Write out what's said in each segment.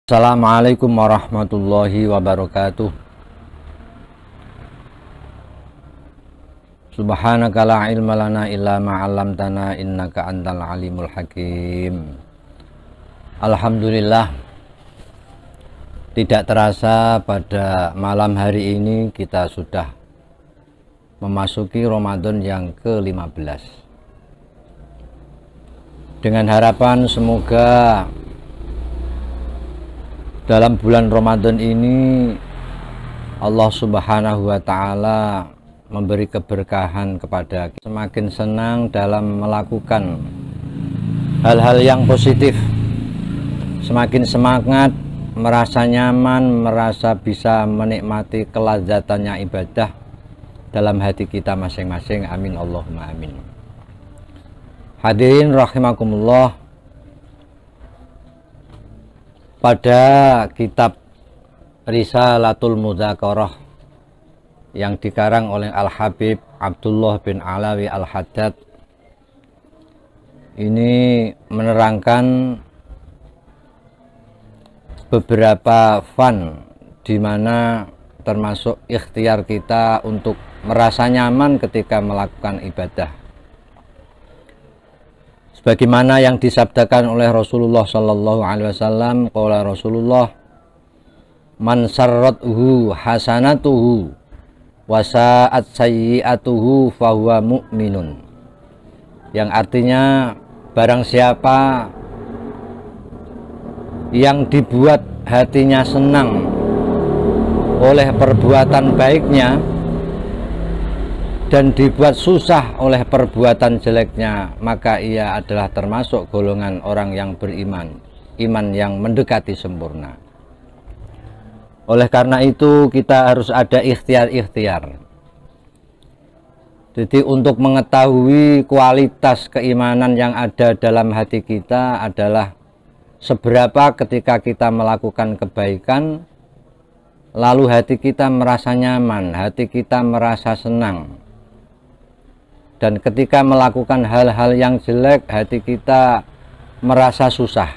Assalamualaikum warahmatullahi wabarakatuh. Subhanaka la ilma lana illa ma 'allamtana innaka antal alimul hakim. Alhamdulillah, tidak terasa pada malam hari ini kita sudah memasuki Ramadan yang ke-15. Dengan harapan semoga dalam bulan Ramadan ini Allah Subhanahu wa Ta'ala memberi keberkahan kepada kita, semakin senang dalam melakukan hal-hal yang positif, semakin semangat, merasa nyaman, merasa bisa menikmati kelazatannya ibadah dalam hati kita masing-masing. Amin Allahumma amin. Hadirin rahimakumullah, pada kitab Risalatul Mudzakarah yang dikarang oleh Al-Habib Abdullah bin Alawi Al-Haddad ini menerangkan beberapa fun di mana termasuk ikhtiar kita untuk merasa nyaman ketika melakukan ibadah. Bagaimana yang disabdakan oleh Rasulullah Sallallahu Alaihi Wasallam, qala Rasulullah, man sarrathu hasanatuhu wa sa'at sayyi'atuhu fahuwa mu'minun. Yang artinya, barang siapa yang dibuat hatinya senang oleh perbuatan baiknya dan dibuat susah oleh perbuatan jeleknya, maka ia adalah termasuk golongan orang yang beriman, iman yang mendekati sempurna. Oleh karena itu kita harus ada ikhtiar-ikhtiar. Jadi untuk mengetahui kualitas keimanan yang ada dalam hati kita adalah seberapa ketika kita melakukan kebaikan, lalu hati kita merasa nyaman, hati kita merasa senang. Dan ketika melakukan hal-hal yang jelek, hati kita merasa susah.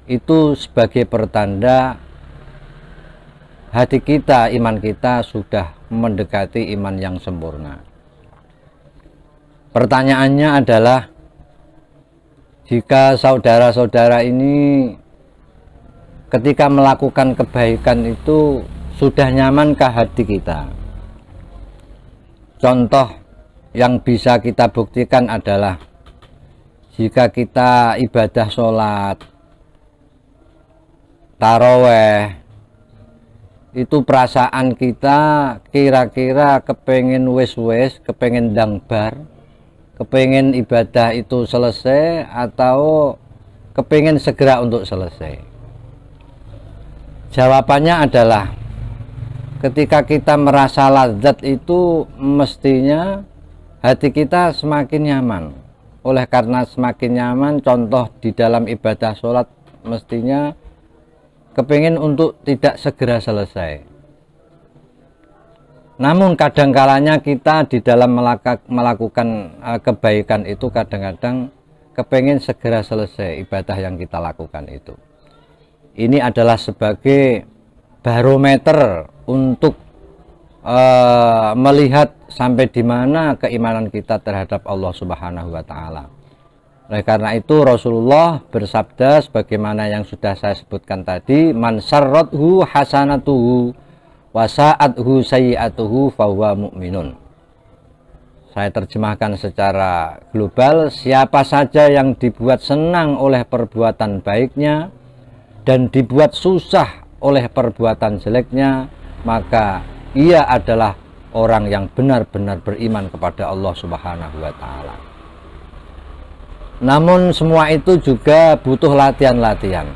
Itu sebagai pertanda hati kita, iman kita sudah mendekati iman yang sempurna. Pertanyaannya adalah, jika saudara-saudara ini ketika melakukan kebaikan itu sudah nyamankah hati kita? Contoh yang bisa kita buktikan adalah jika kita ibadah sholat, taraweh, itu perasaan kita kira-kira kepengen wes-wes, kepengen dangbar, kepengen ibadah itu selesai atau kepengen segera untuk selesai. Jawabannya adalah ketika kita merasa lazat itu mestinya hati kita semakin nyaman. Oleh karena semakin nyaman, contoh di dalam ibadah sholat mestinya kepingin untuk tidak segera selesai. Namun kadang-kalanya kita di dalam melakukan kebaikan itu kadang-kadang kepingin segera selesai ibadah yang kita lakukan itu. Ini adalah sebagai barometer untuk melihat sampai di mana keimanan kita terhadap Allah Subhanahu wa Ta'ala. Oleh karena itu Rasulullah bersabda sebagaimana yang sudah saya sebutkan tadi, man sarrathu hasanatuhu wa sa'athu sayyi'atuhu fahuwa mu'minun. Saya terjemahkan secara global, siapa saja yang dibuat senang oleh perbuatan baiknya dan dibuat susah oleh perbuatan jeleknya, maka ia adalah orang yang benar-benar beriman kepada Allah Subhanahu wa Ta'ala. Namun semua itu juga butuh latihan-latihan,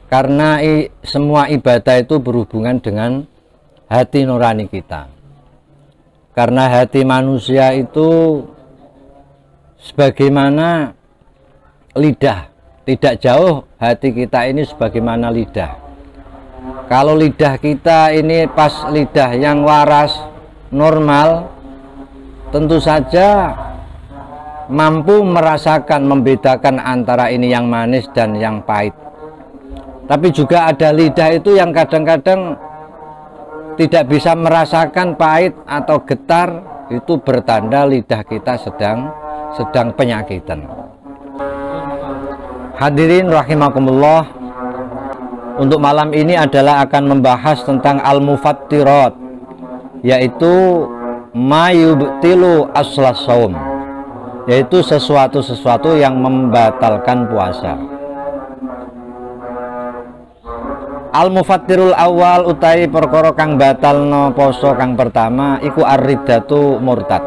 karena semua ibadah itu berhubungan dengan hati nurani kita. Karena hati manusia itu sebagaimana lidah, tidak jauh hati kita ini sebagaimana lidah. Kalau lidah kita ini pas lidah yang waras, normal, tentu saja mampu merasakan, membedakan antara ini yang manis dan yang pahit. Tapi juga ada lidah itu yang kadang-kadang tidak bisa merasakan pahit atau getar, itu bertanda lidah kita sedang penyakitan. Hadirin rahimakumullah, untuk malam ini adalah akan membahas tentang al-mufattirat, yaitu ma yubtilu aslas shaum, yaitu sesuatu yang membatalkan puasa. Al-mufattirul awal utai perkara kang batalno poso kang pertama iku ar-riddatu murtad.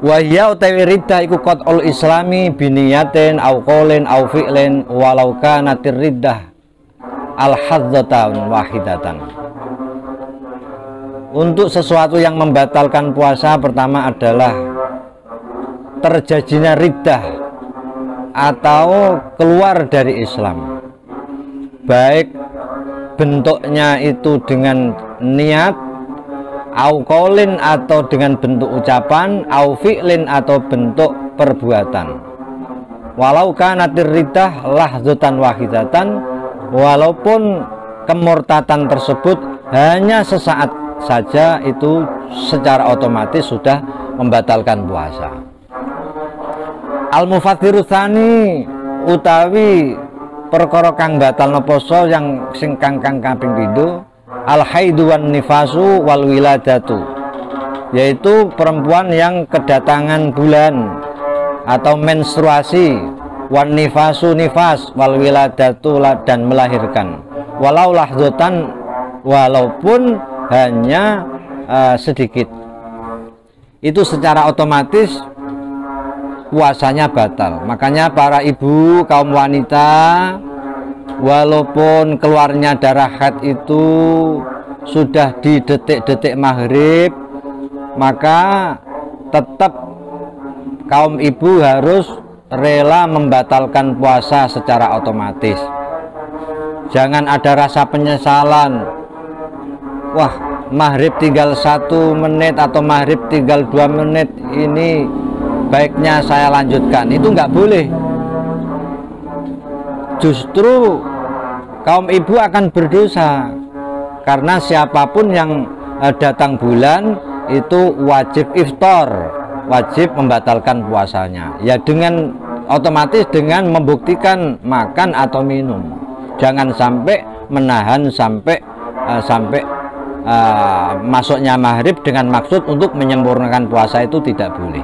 Wa hiya utawi riddah iku qat'ul islami biniyatin au qaulin au fi'lin walau kanatir riddah al-hadzatan wahidatan. Untuk sesuatu yang membatalkan puasa pertama adalah terjadinya riddah atau keluar dari Islam, baik bentuknya itu dengan niat, au qaulin atau dengan bentuk ucapan, au fi'lin atau bentuk perbuatan. Walau kanatir riddah lahzatan wahidatan, walaupun kemurtatan tersebut hanya sesaat saja, itu secara otomatis sudah membatalkan puasa. Al-mufattiru tsani utawi perkara kang batalno poso yang sing kang kaping pindho al haidu wan nifasu wal wiladatu, yaitu perempuan yang kedatangan bulan atau menstruasi, wan nifasu nifas, wal wiladatu dan melahirkan, walau lahdzatan, walaupun hanya sedikit, itu secara otomatis puasanya batal. Makanya para ibu, kaum wanita, walaupun keluarnya darah haid itu sudah di detik-detik maghrib, maka tetap kaum ibu harus rela membatalkan puasa secara otomatis. Jangan ada rasa penyesalan, wah maghrib tinggal 1 menit atau maghrib tinggal 2 menit, ini baiknya saya lanjutkan. Itu nggak boleh. Justru kaum ibu akan berdosa, karena siapapun yang datang bulan itu wajib iftar, wajib membatalkan puasanya, ya dengan otomatis dengan membuktikan makan atau minum. Jangan sampai menahan sampai masuknya maghrib dengan maksud untuk menyempurnakan puasa, itu tidak boleh.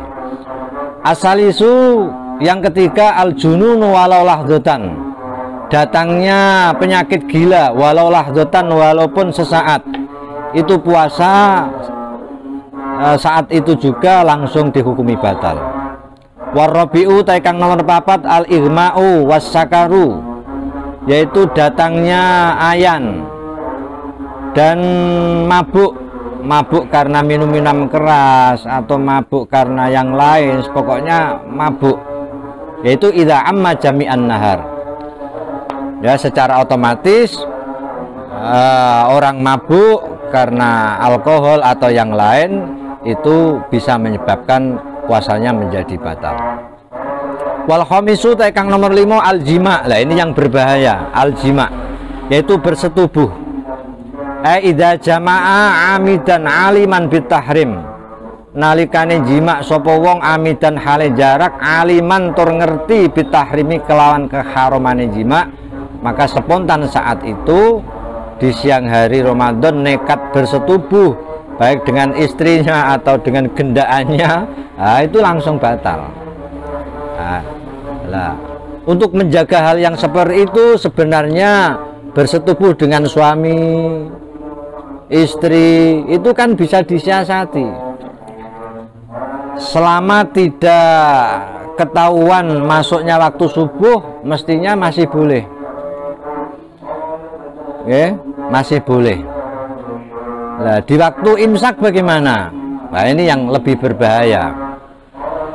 Asalisu yang ketiga al junun walau lahdzatan, datangnya penyakit gila walau lahdzatan, walaupun sesaat, itu puasa saat itu juga langsung dihukumi batal. Warabi'u taikang nomor 4 al igma'u wassakaru, yaitu datangnya ayan dan mabuk karena minum keras atau mabuk karena yang lain, pokoknya mabuk, yaitu idza amma jami'an nahar, ya secara otomatis orang mabuk karena alkohol atau yang lain itu bisa menyebabkan puasanya menjadi batal. Wal khamisu taikang nomor 5 al jima'. Lah ini yang berbahaya, al jima', yaitu bersetubuh. Idza jama'a amidan aliman bitahrim, nalikane jima' sapa wong amidan hale jarak, aliman tur ngerti bitahrimi kelawan keharomane jima', maka spontan saat itu di siang hari Ramadan nekat bersetubuh baik dengan istrinya atau dengan gendaannya, itu langsung batal. Untuk menjaga hal yang seperti itu sebenarnya bersetubuh dengan suami, istri itu kan bisa disiasati, selama tidak ketahuan masuknya waktu subuh mestinya masih boleh, masih boleh. Nah, di waktu imsak bagaimana? Nah, ini yang lebih berbahaya,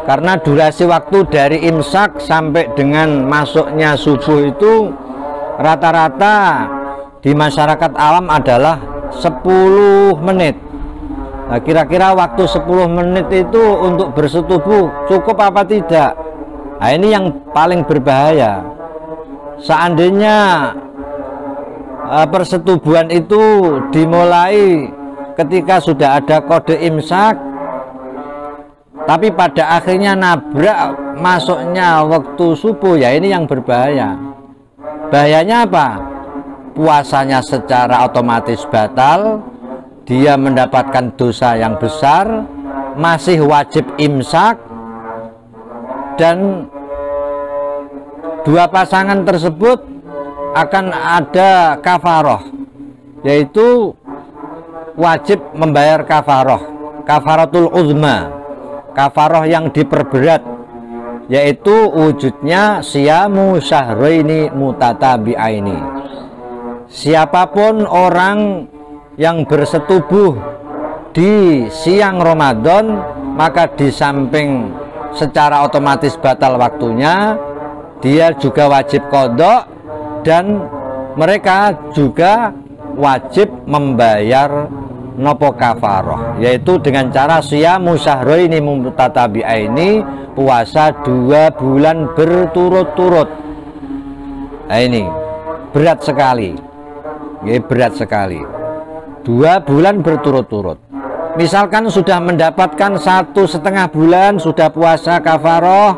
karena durasi waktu dari imsak sampai dengan masuknya subuh itu rata-rata di masyarakat alam adalah 10 menit. Nah, kira-kira waktu 10 menit itu untuk bersetubuh cukup apa tidak? Nah, ini yang paling berbahaya. seandainya persetubuhan itu dimulai ketika sudah ada kode imsak, tapi pada akhirnya nabrak masuknya waktu subuh, ya ini yang berbahaya. Bahayanya apa? Puasanya secara otomatis batal, dia mendapatkan dosa yang besar, masih wajib imsak, dan dua pasangan tersebut akan ada kafaroh, yaitu wajib membayar kafaroh, kafaratul uzma, kafaroh yang diperberat, yaitu wujudnya siyamu syahraini mutatabi'aini. Siapapun orang yang bersetubuh di siang Ramadan, maka di samping secara otomatis batal waktunya, dia juga wajib qadha, dan mereka juga wajib membayar nopo kafaroh, yaitu dengan cara siyamu syahraini mutatabi'aini, puasa 2 bulan berturut-turut. Nah, ini berat sekali, ya, berat sekali. 2 bulan berturut-turut. Misalkan sudah mendapatkan 1,5 bulan sudah puasa kafaroh,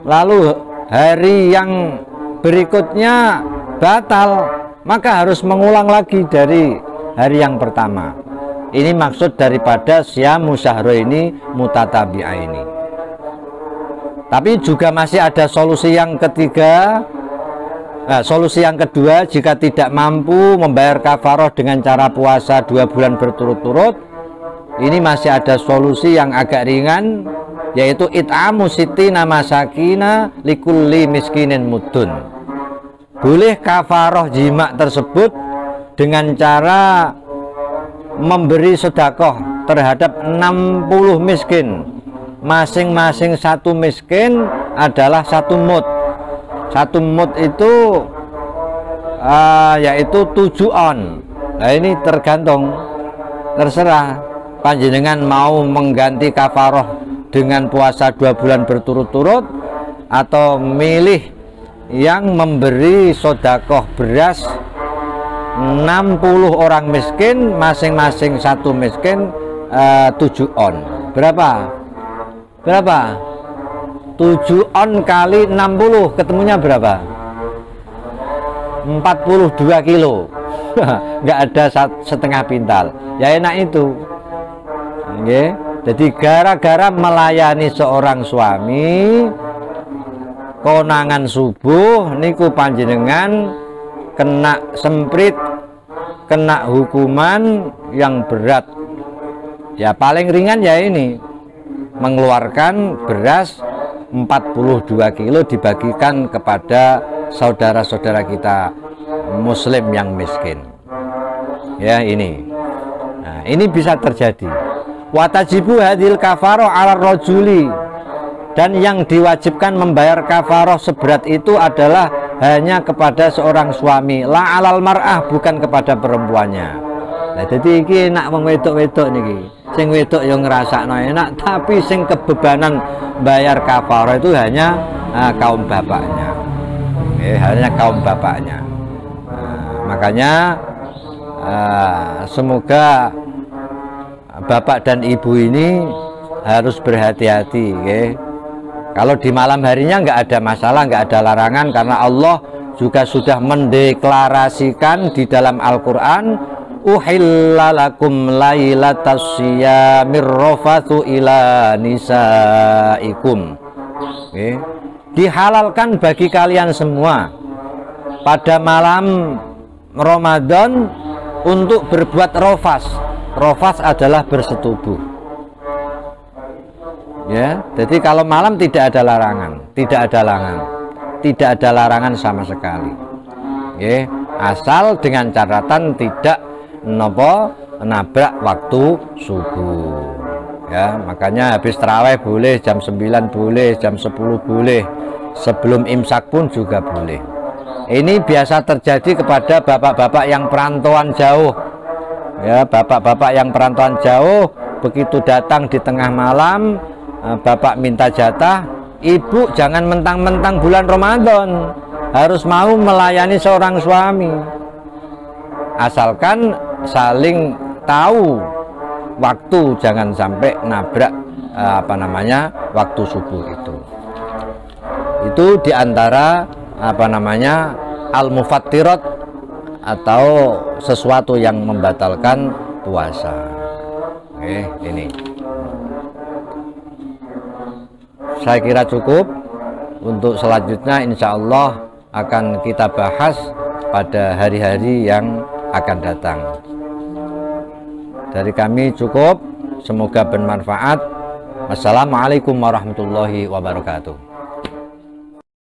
lalu hari yang berikutnya batal, maka harus mengulang lagi dari hari yang pertama. Ini maksud daripada syamu syahraini mutatabi'aini. Tapi juga masih ada solusi yang ketiga. Solusi yang kedua, jika tidak mampu membayar kafaroh dengan cara puasa 2 bulan berturut-turut, ini masih ada solusi yang agak ringan, yaitu it'amu sittina masakina likulli miskinin mudun. Boleh kafaroh jima tersebut dengan cara memberi sedekah terhadap 60 miskin. Masing-masing 1 miskin adalah 1 mud. 1 mud itu yaitu 7 on. Nah, ini tergantung, terserah panjenengan mau mengganti kafaroh dengan puasa 2 bulan berturut-turut, atau milih yang memberi sodakoh beras 60 orang miskin, masing-masing 1 miskin 7 on. Berapa? 7 on kali 60 ketemunya berapa? 42 kilo. Nggak ada setengah pintal. Ya enak itu. Oke. Jadi gara-gara melayani seorang suami, konangan subuh niku panjenengan kena semprit, kena hukuman yang berat. Ya paling ringan ya ini, mengeluarkan beras 42 kilo dibagikan kepada saudara-saudara kita muslim yang miskin. Ya ini. Nah, ini bisa terjadi. Watajibu hadil kafaroh ala rojuli, dan yang diwajibkan membayar kafaroh seberat itu adalah hanya kepada seorang suami, la alal mar'ah, bukan kepada perempuannya. Nah, jadi iki nak wong wedok-wedok niki, sing wedok yang ngerasakno enak, tapi sing kebebanan bayar kafaroh itu hanya kaum bapaknya. Hanya kaum bapaknya. Makanya semoga bapak dan ibu ini harus berhati-hati, Kalau di malam harinya nggak ada masalah, nggak ada larangan, karena Allah juga sudah mendeklarasikan di dalam Al-Quran, uhilla lakum lailatas siyamir rafathu ila nisaikum. Dihalalkan bagi kalian semua pada malam Ramadan untuk berbuat rofas. Rofas adalah bersetubuh. Ya, jadi kalau malam tidak ada larangan, tidak ada larangan sama sekali. Ya, asal dengan catatan tidak nabrak waktu subuh. Ya, makanya habis tarawih boleh, jam 9 boleh, jam 10 boleh, sebelum imsak pun juga boleh. Ini biasa terjadi kepada bapak-bapak yang perantauan jauh. Ya, bapak-bapak yang perantauan jauh begitu datang di tengah malam, bapak minta jatah, ibu jangan mentang-mentang bulan Ramadan, harus mau melayani seorang suami, asalkan saling tahu waktu, jangan sampai nabrak waktu subuh itu diantara al-mufattirat atau sesuatu yang membatalkan puasa. Ini saya kira cukup. Untuk selanjutnya insya Allah akan kita bahas pada hari-hari yang akan datang. Dari kami cukup, semoga bermanfaat. Wassalamualaikum warahmatullahi wabarakatuh.